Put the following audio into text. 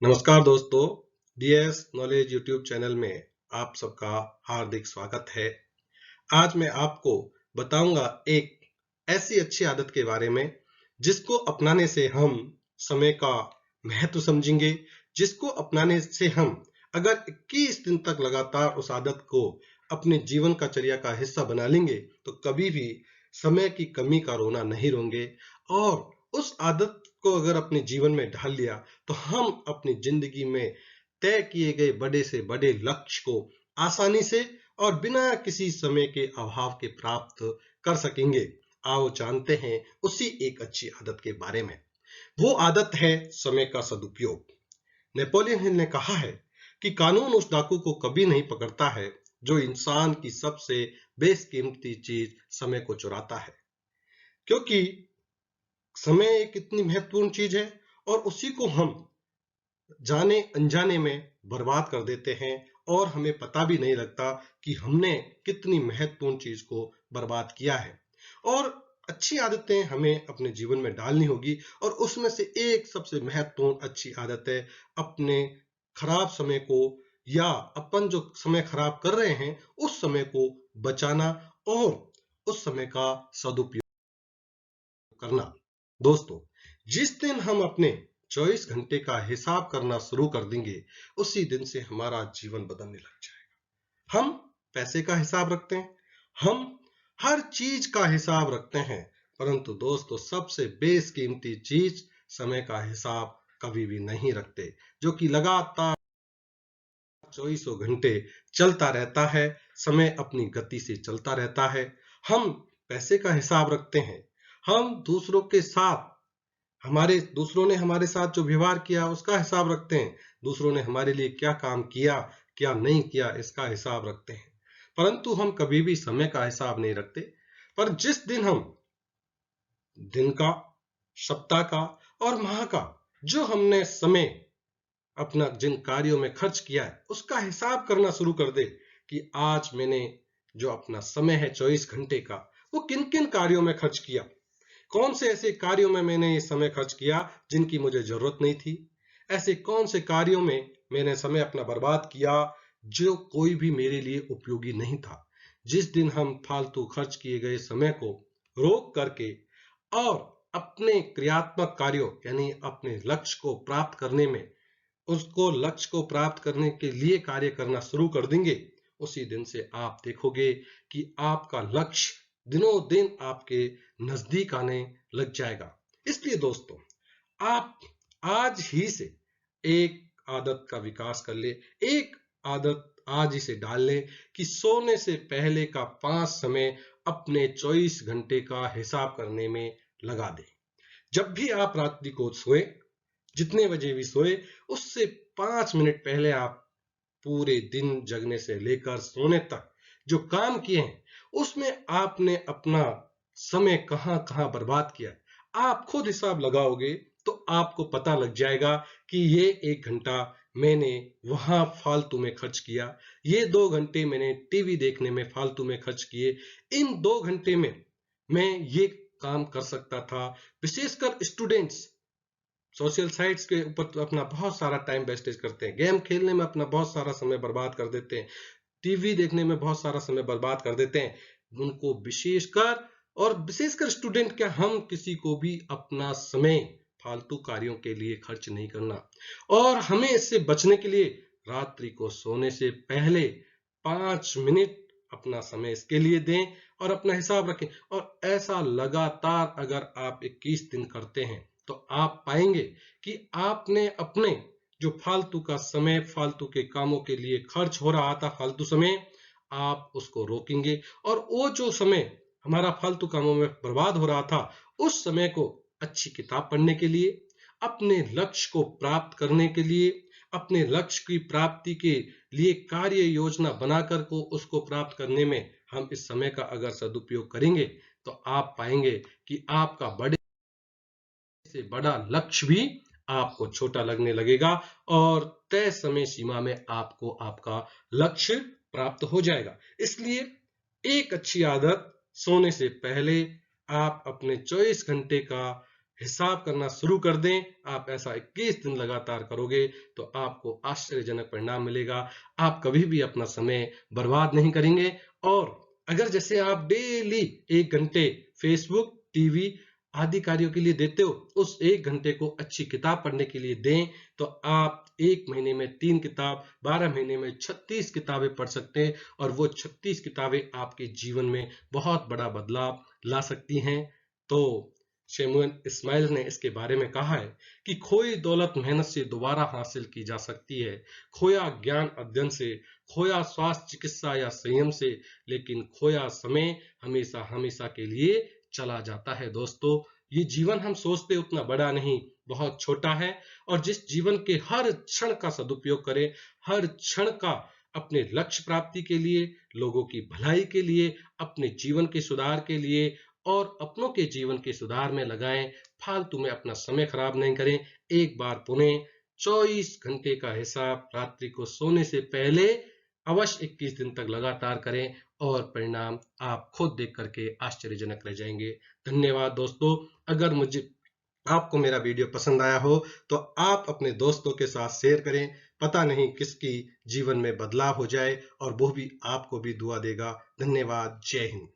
नमस्कार दोस्तों, DS knowledge YouTube channel में आप सबका हार्दिक स्वागत है। आज मैं आपको बताऊंगा एक ऐसी अच्छी आदत के बारे में जिसको अपनाने से हम समय का महत्व समझेंगे, जिसको अपनाने से हम अगर 21 दिन तक लगातार उस आदत को अपने जीवन का चर्या का हिस्सा बना लेंगे तो कभी भी समय की कमी का रोना नहीं रोंगे। और उस आदत को अगर अपने जीवन में ढाल लिया तो हम अपनी जिंदगी में तय किए गए बड़े से बड़े लक्ष्य को आसानी से और बिना किसी समय के अभाव के प्राप्त कर सकेंगे। आओ जानते हैं उसी एक अच्छी आदत के बारे में। वो आदत है समय का सदुपयोग। नेपोलियन हिल ने कहा है कि कानून उस डाकू को कभी नहीं पकड़ता है जो इंसान की सबसे बेशकीमती चीज समय को चुराता है, क्योंकि समय एक इतनी महत्वपूर्ण चीज है और उसी को हम जाने अनजाने में बर्बाद कर देते हैं और हमें पता भी नहीं लगता कि हमने कितनी महत्वपूर्ण चीज को बर्बाद किया है। और अच्छी आदतें हमें अपने जीवन में डालनी होगी और उसमें से एक सबसे महत्वपूर्ण अच्छी आदत है अपने खराब समय को या अपन जो समय खराब कर रहे हैं उस समय को बचाना और उस समय का सदुपयोग करना। दोस्तों, जिस दिन हम अपने 24 घंटे का हिसाब करना शुरू कर देंगे उसी दिन से हमारा जीवन बदलने लग जाएगा। हम पैसे का हिसाब रखते हैं, हम हर चीज का हिसाब रखते हैं, परंतु दोस्तों सबसे बेशकीमती चीज समय का हिसाब कभी भी नहीं रखते, जो कि लगातार 24 घंटे चलता रहता है। समय अपनी गति से चलता रहता है। हम पैसे का हिसाब रखते हैं, हम दूसरों के साथ दूसरों ने हमारे साथ जो व्यवहार किया उसका हिसाब रखते हैं, दूसरों ने हमारे लिए क्या काम किया क्या नहीं किया इसका हिसाब रखते हैं, परंतु हम कभी भी समय का हिसाब नहीं रखते। पर जिस दिन हम दिन का, सप्ताह का और माह का जो हमने समय अपना जिन कार्यों में खर्च किया है उसका हिसाब करना शुरू कर दे कि आज मैंने जो अपना समय है 24 घंटे का वो किन किन कार्यों में खर्च किया, कौन से ऐसे कार्यों में मैंने ये समय खर्च किया जिनकी मुझे जरूरत नहीं थी, ऐसे कौन से कार्यों में मैंने समय अपना बर्बाद किया जो कोई भी मेरे लिए उपयोगी नहीं था। जिस दिन हम फालतू खर्च किए गए समय को रोक करके और अपने क्रियात्मक कार्यों यानी अपने लक्ष्य को प्राप्त करने में उसको लक्ष्य को प्राप्त करने के लिए कार्य करना शुरू कर देंगे, उसी दिन से आप देखोगे कि आपका लक्ष्य दिनों दिन आपके नजदीक आने लग जाएगा। इसलिए दोस्तों, आप आज ही से एक आदत का विकास कर ले, एक आदत आज ही से डाल ले कि सोने से पहले का 5 समय अपने 24 घंटे का हिसाब करने में लगा दें। जब भी आप रात्रि को सोए, जितने बजे भी सोए, उससे 5 मिनट पहले आप पूरे दिन जगने से लेकर सोने तक जो काम किए हैं उसमें आपने अपना समय कहां कहां बर्बाद किया, आप खुद हिसाब लगाओगे तो आपको पता लग जाएगा कि ये 1 घंटा मैंने वहां फालतू में खर्च किया, ये 2 घंटे मैंने टीवी देखने में फालतू में खर्च किए, इन 2 घंटे में मैं ये काम कर सकता था। विशेषकर स्टूडेंट्स सोशल साइट्स के ऊपर तो अपना बहुत सारा टाइम वेस्टेज करते हैं, गेम खेलने में अपना बहुत सारा समय बर्बाद कर देते हैं, टीवी देखने में बहुत सारा समय बर्बाद कर देते हैं। उनको विशेषकर स्टूडेंट क्या, हम किसी को भी अपना समय फालतू कार्यों के लिए खर्च नहीं करना। और हमें इससे बचने के लिए रात्रि को सोने से पहले 5 मिनट अपना समय इसके लिए दें और अपना हिसाब रखें। और ऐसा लगातार अगर आप 21 दिन करते हैं तो आप पाएंगे कि आपने अपने जो फालतू का समय फालतू के कामों के लिए खर्च हो रहा था, फालतू समय, आप उसको रोकेंगे और वो जो समय हमारा फालतू कामों में बर्बाद हो रहा था उस समय को अच्छी किताब पढ़ने के लिए, अपने लक्ष्य को प्राप्त करने के लिए, अपने लक्ष्य की प्राप्ति के लिए कार्य योजना बनाकर को उसको प्राप्त करने में हम इस समय का अगर सदुपयोग करेंगे तो आप पाएंगे कि आपका बड़े से बड़ा लक्ष्य भी आपको छोटा लगने लगेगा और तय समय सीमा में आपको आपका लक्ष्य प्राप्त हो जाएगा। इसलिए एक अच्छी आदत, सोने से पहले आप अपने 24 घंटे का हिसाब करना शुरू कर दें, आप ऐसा 21 दिन लगातार करोगे तो आपको आश्चर्यजनक परिणाम मिलेगा। आप कभी भी अपना समय बर्बाद नहीं करेंगे। और अगर जैसे आप डेली 1 घंटे फेसबुक, टीवी आदि कार्यों के लिए देते हो, उस 1 घंटे को अच्छी किताब पढ़ने के लिए दें, तो आप 1 महीने में 3 किताब, 12 महीने में 36 किताबें पढ़ सकते हैं और वो 36 किताबें आपके जीवन में बहुत बड़ा बदलाव ला सकती हैं। तो शैमुअल इस्माइल ने इसके बारे में कहा है कि खोई दौलत मेहनत से दोबारा हासिल की जा सकती है, खोया ज्ञान अध्ययन से, खोया स्वास्थ्य चिकित्सा या संयम से, लेकिन खोया समय हमेशा हमेशा के लिए चला जाता है। दोस्तों, ये जीवन हम सोचते उतना बड़ा नहीं, बहुत छोटा है। और जिस जीवन के हर क्षण का सदुपयोग करें, हर क्षण का अपने लक्ष्य प्राप्ति के लिए, लोगों की भलाई के लिए, अपने जीवन के सुधार के लिए और अपनों के जीवन के सुधार में लगाएं, फालतू में अपना समय खराब नहीं करें। एक बार पुनः 24 घंटे का हिसाब रात्रि को सोने से पहले अवश्य 21 दिन तक लगातार करें और परिणाम आप खुद देख करके आश्चर्यजनक रह जाएंगे। धन्यवाद दोस्तों। अगर मुझे आपको मेरा वीडियो पसंद आया हो तो आप अपने दोस्तों के साथ शेयर करें। पता नहीं किसकी जीवन में बदलाव हो जाए और वो भी आपको भी दुआ देगा। धन्यवाद। जय हिंद।